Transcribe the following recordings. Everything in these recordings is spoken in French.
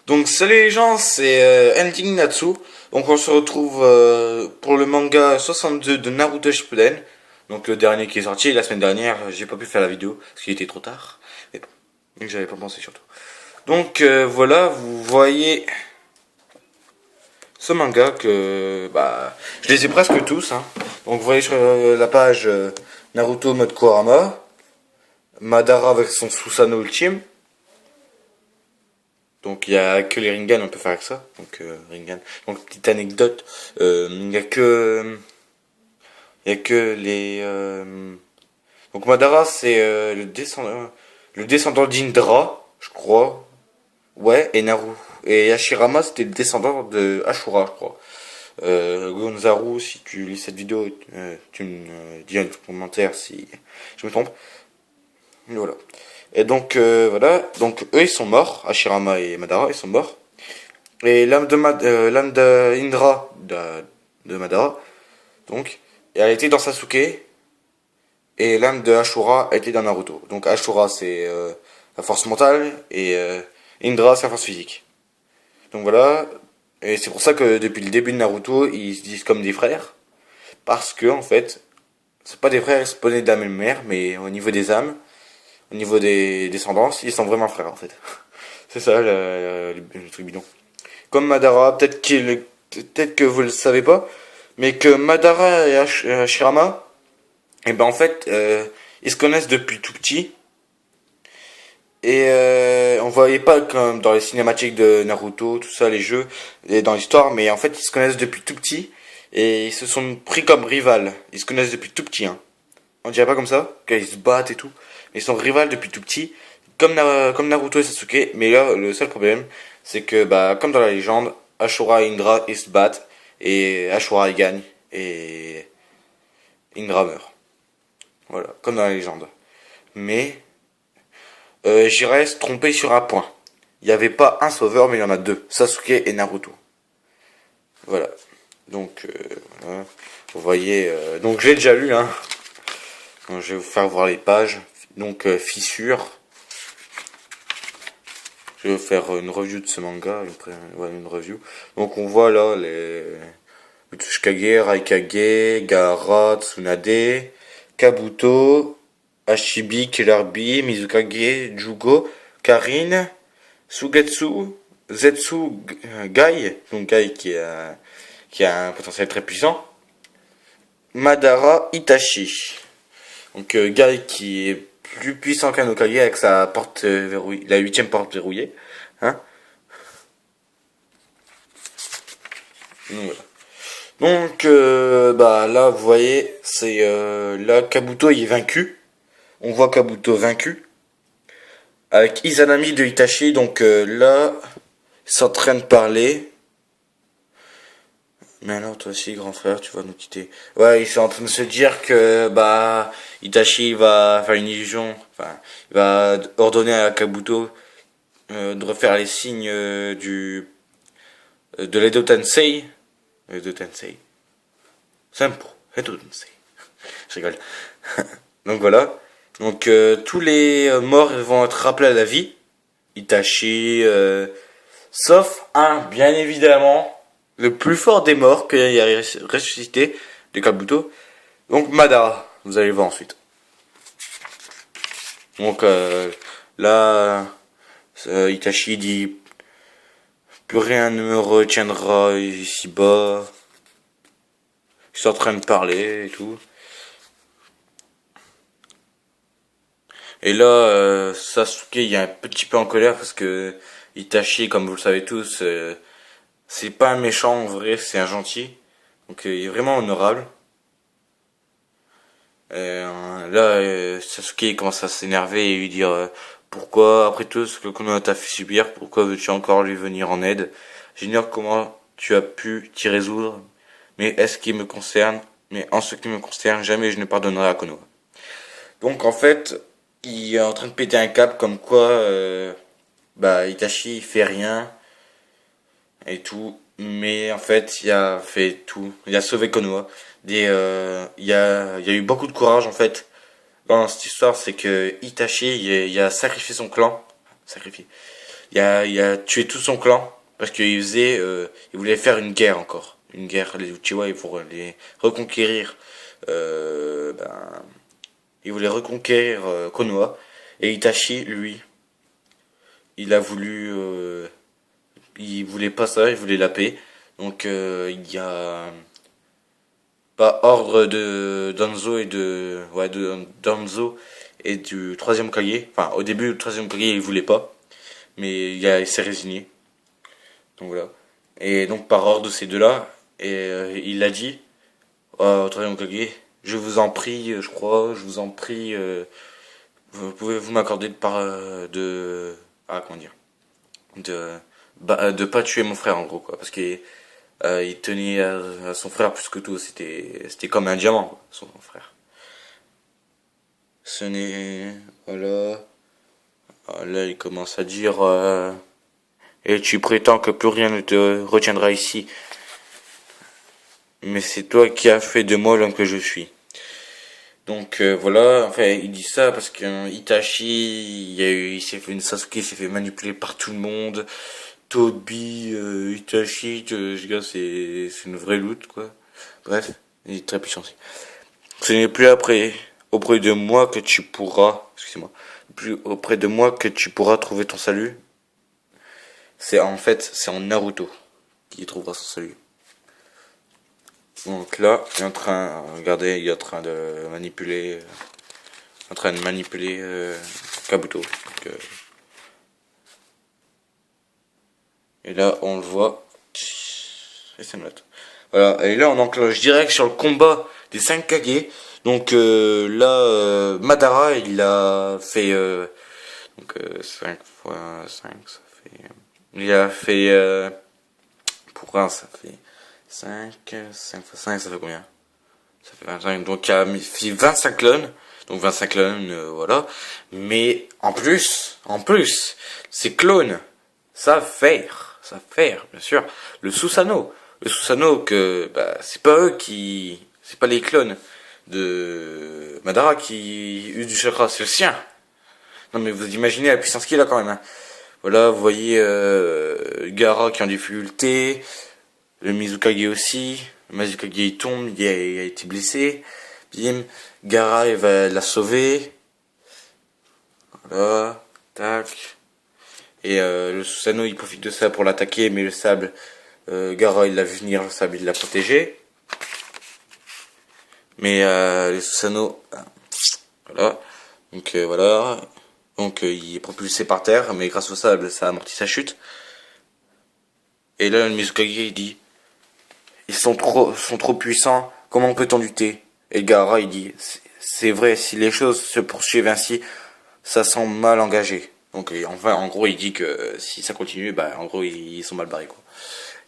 Donc salut les gens, c'est Ending Natsu. Donc on se retrouve pour le manga 62 de Naruto Shippuden. Donc le dernier qui est sorti la semaine dernière, j'ai pas pu faire la vidéo parce qu'il était trop tard. Mais bon, donc j'avais pas pensé surtout. Donc voilà, vous voyez ce manga que je les ai presque tous. Hein. Donc vous voyez sur la page Naruto mode Kurama, Madara avec son Susanoo ultime. Donc il y a que les Rinnegan, on peut faire avec ça. Donc Rinnegan. Donc petite anecdote, il y a que les donc Madara c'est le descendant d'Indra, je crois. Ouais, et Naru et Hashirama c'était le descendant de Ashura, je crois. Gonzaru, si tu lis cette vidéo, tu me dis un commentaire si je me trompe. Voilà. Et donc voilà, donc eux ils sont morts, Hashirama et Madara ils sont morts. Et l'âme de Indra de Madara, donc, elle était dans Sasuke et l'âme de Ashura était dans Naruto. Donc Ashura c'est la force mentale et Indra c'est la force physique. Donc voilà, et c'est pour ça que depuis le début de Naruto ils se disent comme des frères, parce que en fait c'est pas des frères ils se nés de la même mère, mais au niveau des âmes. Au niveau des descendances, ils sont vraiment frères en fait. C'est ça le truc bidon. Comme Madara, peut-être que vous le savez pas, mais que Madara et Hashirama, et ben en fait, ils se connaissent depuis tout petit. Et on voyait pas comme dans les cinématiques de Naruto, tout ça, les jeux, et dans l'histoire, mais en fait ils se connaissent depuis tout petit. Et ils se sont pris comme rivales. Ils se connaissent depuis tout petit, hein. On dirait pas comme ça, qu'ils se battent et tout. Mais ils sont rivales depuis tout petit, comme Naruto et Sasuke. Mais là, le seul problème, c'est que, comme dans la légende, Ashura et Indra, ils se battent. Et Ashura, il gagne. Et Indra meurt. Voilà, comme dans la légende. Mais, j'irais se tromper sur un point. Il n'y avait pas un sauveur, mais il y en a deux. Sasuke et Naruto. Voilà. Donc, voilà. Vous voyez, donc j'ai déjà lu, hein. Donc, je vais vous faire voir les pages. Donc fissure. Je vais vous faire une review de ce manga, une review. Donc on voit là les Utsushikage, Raikage, Gaara, Tsunade, Kabuto, Hashibi, Killer Bee, Mizukage, Jugo, Karin, Sugetsu, Zetsu, Gai, donc Gai qui a un potentiel très puissant. Madara, Itachi. Donc Gai qui est plus puissant qu'un Hokage avec sa porte verrouillée, la 8ème porte verrouillée. Hein. Donc, voilà. Donc là vous voyez, c'est là Kabuto il est vaincu. On voit Kabuto vaincu. Avec Izanami de Itachi, donc là, ils sont en train de parler. Mais alors toi aussi grand frère tu vas nous quitter. Ouais ils sont en train de se dire que Itachi va faire une illusion. Enfin il va ordonner à Kabuto de refaire les signes de l'Edo Tensei. Edo Tensei. Simple. Edo Tensei. Je rigole. Donc voilà. Donc tous les morts vont être rappelés à la vie. Itachi sauf un bien évidemment. Le plus fort des morts qu'il y a ressuscité de Kabuto. Donc Madara, vous allez voir ensuite. Donc là, Itachi dit plus rien ne me retiendra ici-bas. Ils sont en train de parler et tout. Et là, Sasuke il est un petit peu en colère parce que Itachi, comme vous le savez tous, c'est pas un méchant en vrai, c'est un gentil. Donc il est vraiment honorable. Là, Sasuke commence à s'énerver et lui dire pourquoi, après tout ce que Konoha t'a fait subir, pourquoi veux-tu encore lui venir en aide? J'ignore comment tu as pu t'y résoudre, mais en ce qui me concerne, jamais je ne pardonnerai à Konoha. Donc en fait, il est en train de péter un câble comme quoi Itachi il fait rien et tout, mais en fait il a fait tout, il a sauvé Konoha. Il y a eu beaucoup de courage en fait dans cette histoire, c'est que Itachi il a sacrifié son clan, sacrifié. il a tué tout son clan parce qu'il faisait, il voulait faire une guerre encore, une guerre les Uchiwa pour les reconquérir. Ben, il voulait reconquérir Konoha et Itachi lui, il a voulu, il voulait pas ça, il voulait la paix. Donc il y a pas ordre de Danzo et de ouais de Danzo et du troisième Kage. Enfin au début le troisième Kage il voulait pas, mais il s'est résigné. Donc voilà. Et donc par ordre de ces deux-là, et il a dit au troisième Kage, je vous en prie, je crois, je vous en prie, vous pouvez-vous m'accorder de comment dire de pas tuer mon frère en gros quoi, parce que il tenait à son frère plus que tout, c'était comme un diamant quoi, son frère. Ce n'est voilà. Là il commence à dire et tu prétends que plus rien ne te retiendra ici, mais c'est toi qui as fait de moi l'homme que je suis. Donc voilà, enfin il dit ça parce que Itachi, il s'est fait une Sasuke, il s'est fait manipuler par tout le monde. Toby, Itachi, je gars c'est une vraie loot quoi. Bref, il est très puissant aussi. Ce n'est plus après auprès de moi que tu pourras, excusez-moi, plus auprès de moi que tu pourras trouver ton salut. C'est en Naruto qu'il trouvera son salut. Donc là, il est en train, regardez, il est en train de manipuler Kabuto. Donc, et là, on le voit. Et ça me note. Voilà, et là, on enclenche direct sur le combat des 5 Kage. Donc là, Madara, il a fait 5 fois 5, ça fait. Il a fait pour 1, ça fait 5 fois 5, ça fait combien? Ça fait 25. Donc il a fait 25 clones. Donc 25 clones, voilà. Mais en plus, ces clones savent faire, bien sûr, le Susanoo. Le Susanoo que, bah, c'est pas les clones de Madara qui usent du chakra, c'est le sien. Non mais vous imaginez la puissance qu'il a quand même, hein. Voilà, vous voyez Gaara qui est en difficulté, le Mizukage aussi, le Mizukage il tombe, il a été blessé, bim, Gaara il va la sauver, voilà, tac, et le Susanoo il profite de ça pour l'attaquer, mais le sable, Gaara il l'a vu venir, le sable il l'a protégé, mais le Susanoo, voilà, donc voilà. Donc il est propulsé par terre, mais grâce au sable, ça amortit sa chute. Et là, le Mizukage, il dit, ils sont trop puissants, comment peut-on lutter? Et le Gaara, il dit, c'est vrai, si les choses se poursuivent ainsi, ça semble mal engagé. Donc enfin, en gros, il dit que si ça continue, bah en gros, ils sont mal barrés, quoi.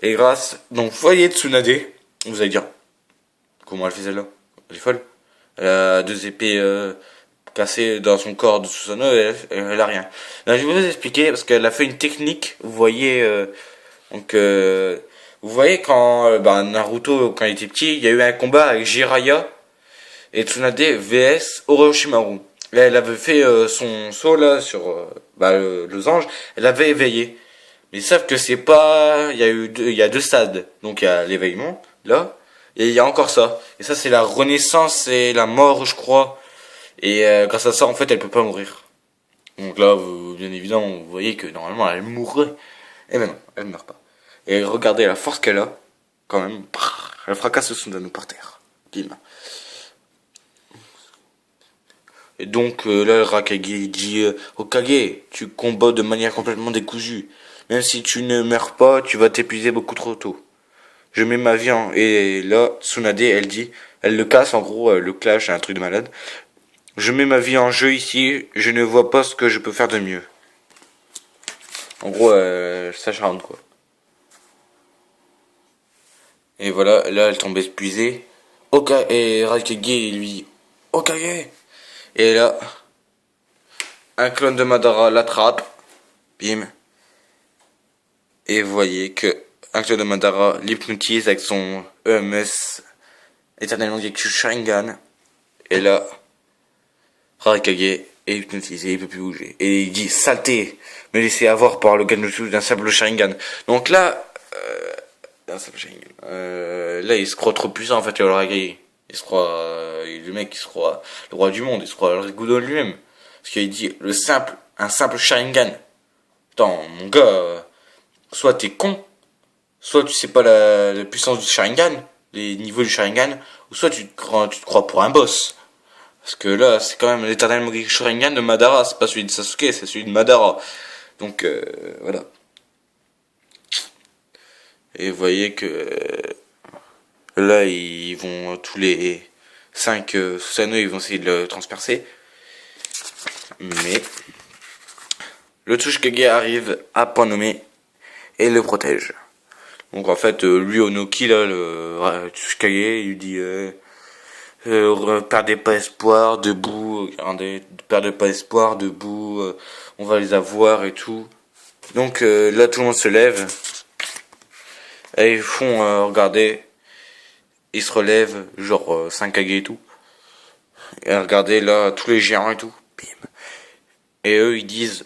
Et donc vous voyez Tsunade, vous allez dire, comment elle fait celle-là? Elle est folle. Elle a 2 épées cassée dans son corps de Susanoo, elle a rien. Là, je vais vous expliquer parce qu'elle a fait une technique. Vous voyez, vous voyez quand Naruto, quand il était petit, il y a eu un combat avec Jiraiya et Tsunade vs Orochimaru. Là, elle avait fait son saut là sur le losange. Elle avait éveillé. Mais ils savent que c'est pas, il y a 2 stades. Donc il y a l'éveillement là et il y a encore ça. Et ça c'est la renaissance et la mort, je crois. Et grâce à ça, en fait, elle peut pas mourir. Donc là, bien évidemment, vous voyez que normalement, elle mourrait. Et ben non, elle ne meurt pas. Et regardez la force qu'elle a, quand même. Elle fracasse le Susanoo par terre. Bim. Et donc là, le Raikage dit Hokage, tu combats de manière complètement décousue. Même si tu ne meurs pas, tu vas t'épuiser beaucoup trop tôt. Je mets ma vie en... Et là, Tsunade, elle dit, elle le casse, en gros, le clash, un truc de malade. Je mets ma vie en jeu ici, je ne vois pas ce que je peux faire de mieux. En gros, ça charme quoi. Et voilà, là elle tombe épuisée. Et Raikage lui dit Okage. Et là, un clone de Madara l'attrape. Bim. Et vous voyez que un clone de Madara l'hypnotise avec son EMS éternellement Gekyu Sharingan. Et là, Raikage Et hypnotisé, il peut plus bouger. Et il dit saleté, me laisser avoir par le Genjutsu d'un simple Sharingan. Donc là, d'un simple Sharingan. Là, il se croit trop puissant en fait, le Hokage. Il se croit, le mec, il se croit le roi du monde, il se croit le Rikudo lui-même. Parce qu'il dit un simple Sharingan. Attends, mon gars, soit t'es con, soit tu sais pas la puissance du Sharingan, les niveaux du Sharingan, ou soit tu te crois pour un boss. Parce que là, c'est quand même l'éternel Sharingan de Madara, c'est pas celui de Sasuke, c'est celui de Madara. Donc, voilà. Et vous voyez que là, ils vont, tous les 5 Susanoo, ils vont essayer de le transpercer. Mais le Tsuchikage arrive à point nommé et le protège. Donc en fait, lui Onoki, là, le Tsuchikage, il lui dit perdez pas espoir, debout, regardez, perdez pas espoir, debout, on va les avoir et tout. Donc là, tout le monde se lève et ils font, regardez, ils se relèvent, genre 5 Kage et tout. Et regardez là, tous les géants et tout, bim. Et eux, ils disent,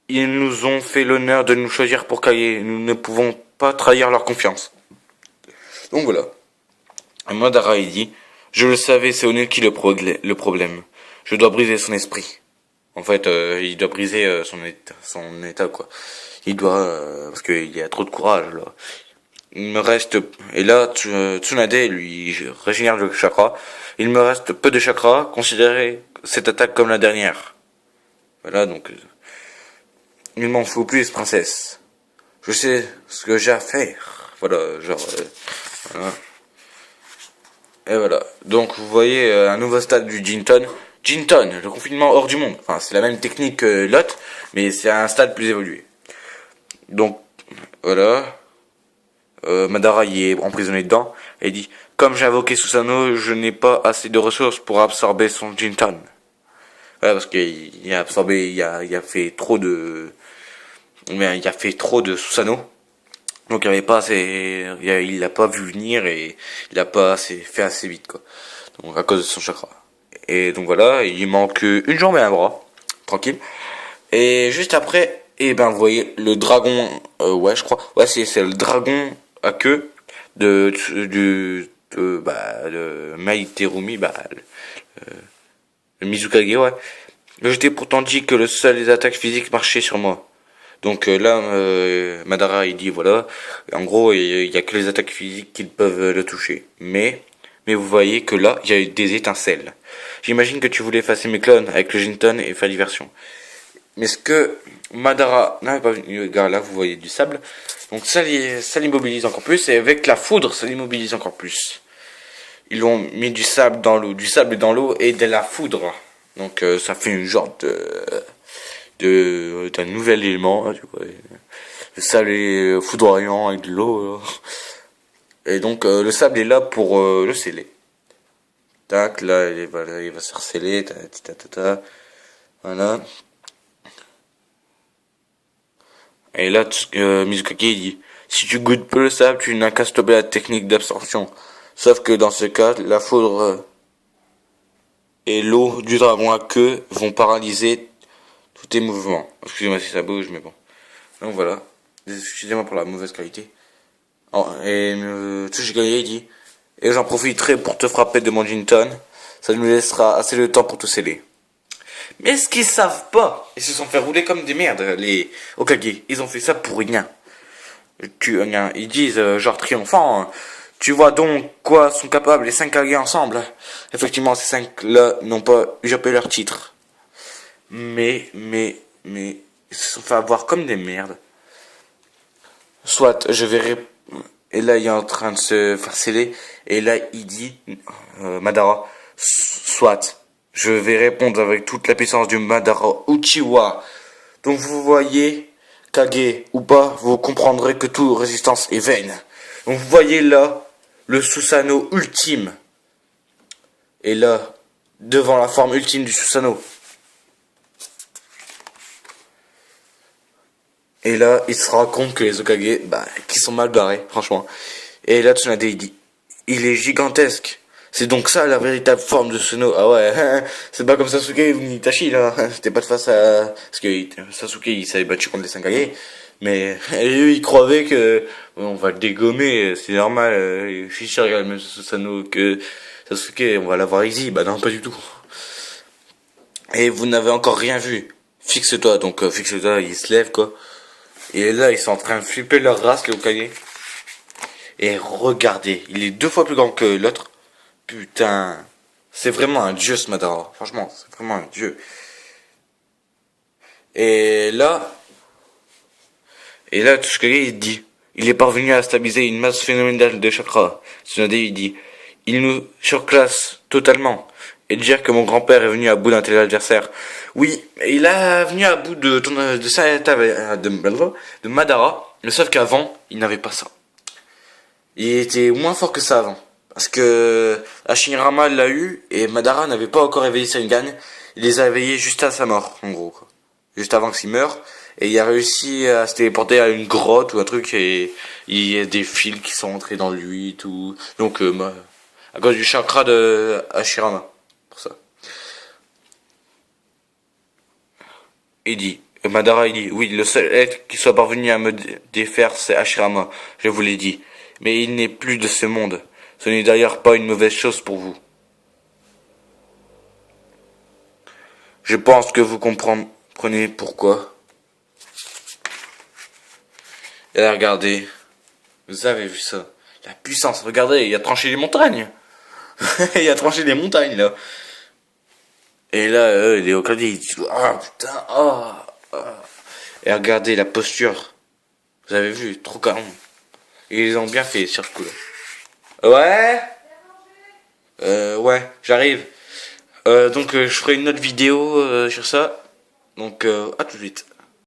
ils nous ont fait l'honneur de nous choisir pour Kage, nous ne pouvons pas trahir leur confiance. Donc voilà. Et Madara, il dit, je le savais, c'est Onoki le problème. Je dois briser son esprit. En fait, il doit briser son état, quoi. Il doit, parce qu'il y a trop de courage, là. Il me reste, et là, Tsunade, lui, régénère le chakra. Il me reste peu de chakra, considérez cette attaque comme la dernière. Voilà, donc, il m'en faut plus, princesse. Je sais ce que j'ai à faire. Voilà, genre, voilà. Et voilà. Donc vous voyez un nouveau stade du Jinton. Jinton, le confinement hors du monde. Enfin, c'est la même technique que l'autre, mais c'est un stade plus évolué. Donc voilà. Madara y est emprisonné dedans et dit comme j'ai invoqué Susanoo, je n'ai pas assez de ressources pour absorber son Jinton. Voilà, parce qu'il a absorbé, il a fait trop de, il a fait trop de Susanoo. Donc il avait pas assez, il l'a pas vu venir et il a pas fait assez vite quoi. Donc à cause de son chakra. Et donc voilà, il manque une jambe et un bras, tranquille. Et juste après, et ben vous voyez le dragon, ouais je crois, ouais c'est le dragon à queue de Maiterumi, le Mizukage, ouais. Je t'ai pourtant dit que le seul des attaques physiques marchait sur moi. Donc là, Madara il dit voilà, en gros il y a que les attaques physiques qui peuvent le toucher. Mais vous voyez que là il y a des étincelles. J'imagine que tu voulais effacer mes clones avec le Jinton et faire diversion. Mais ce que Madara n'avait pas vu, regarde là vous voyez du sable, donc ça l'immobilise encore plus et avec la foudre ça l'immobilise encore plus. Ils ont mis du sable dans l'eau, du sable dans l'eau et de la foudre. Donc ça fait une genre d'un nouvel élément, hein, tu vois. Le sable est foudroyant avec de l'eau. Et donc le sable est là pour le sceller. Tac, là il va se resceller, voilà. Et là Mizukage il dit si tu goûtes peu le sable, tu n'as qu'à stopper la technique d'absorption. Sauf que dans ce cas, la foudre et l'eau du dragon à queue vont paralyser tous tes mouvements. Excusez-moi si ça bouge, mais bon. Donc voilà. Excusez-moi pour la mauvaise qualité. Oh, et Tsuchikage dit et j'en profiterai pour te frapper de mon Jinton. Ça nous laissera assez de temps pour te sceller. Mais ce qu'ils savent pas, ils se sont fait rouler comme des merdes, les Hokage. Ils ont fait ça pour rien. Ils disent, genre triomphant, tu vois donc quoi sont capables les 5 Kage ensemble. Effectivement, ces 5 là n'ont pas usurpé leur titre. Mais, ils se sont fait avoir comme des merdes. Soit, je verrai, et là il est en train de se faire sceller, et là il dit, Madara, soit, je vais répondre avec toute la puissance du Madara Uchiwa. Donc vous voyez, Kage ou pas, vous comprendrez que toute résistance est vaine. Donc vous voyez là, le Susanoo ultime. Et là, devant la forme ultime du Susanoo. Et là, il se rend compte que les Hokage, qui sont mal barrés, franchement. Et là, Tsunade, il dit, il est gigantesque. C'est donc ça la véritable forme de Suno. Ah ouais, c'est pas comme Sasuke ou Itachi là. C'était pas de face à... Parce que Sasuke il s'avait battu contre les 5 Kage. Mais eux ils croyaient que on va le dégommer, c'est normal. Fischer regarde même Susanoo que Sasuke, on va l'avoir easy. Bah non, pas du tout. Et vous n'avez encore rien vu. Fixe-toi, donc fixe-toi, ils se lèvent quoi. Et là ils sont en train de flipper leur race les Hokage. Et regardez, il est 2 fois plus grand que l'autre. Putain, c'est vraiment un dieu ce Madara. Franchement, c'est vraiment un dieu. Et là, Tsuchikage il dit, il est parvenu à stabiliser une masse phénoménale de chakras. Tsunade il dit, il nous surclasse totalement. Et dire que mon grand-père est venu à bout d'un tel adversaire. Oui, il a venu à bout de Madara, mais sauf qu'avant, il n'avait pas ça. Il était moins fort que ça avant. Parce que Hashirama l'a eu et Madara n'avait pas encore éveillé Sharingan. Il les a éveillés juste à sa mort, en gros. Quoi. Juste avant qu'il meure. Et il a réussi à se téléporter à une grotte ou un truc et il y a des fils qui sont entrés dans lui et tout. Donc, à cause du chakra de Hashirama. Pour ça. Il dit, Madara il dit, oui, le seul être qui soit parvenu à me défaire c'est Hashirama. Je vous l'ai dit. Mais il n'est plus de ce monde. Ce n'est d'ailleurs pas une mauvaise chose pour vous. Je pense que vous comprenez pourquoi. Et là, regardez. Vous avez vu ça. La puissance, regardez, il a tranché les montagnes. Il a tranché les montagnes, là. Et là, les Hokage, ils disent, ah, putain, ah, ah. Et regardez la posture. Vous avez vu, trop caron. Ils ont bien fait sur ce coup-là. Ouais? Ouais, j'arrive. Donc je ferai une autre vidéo sur ça. Donc à tout de suite.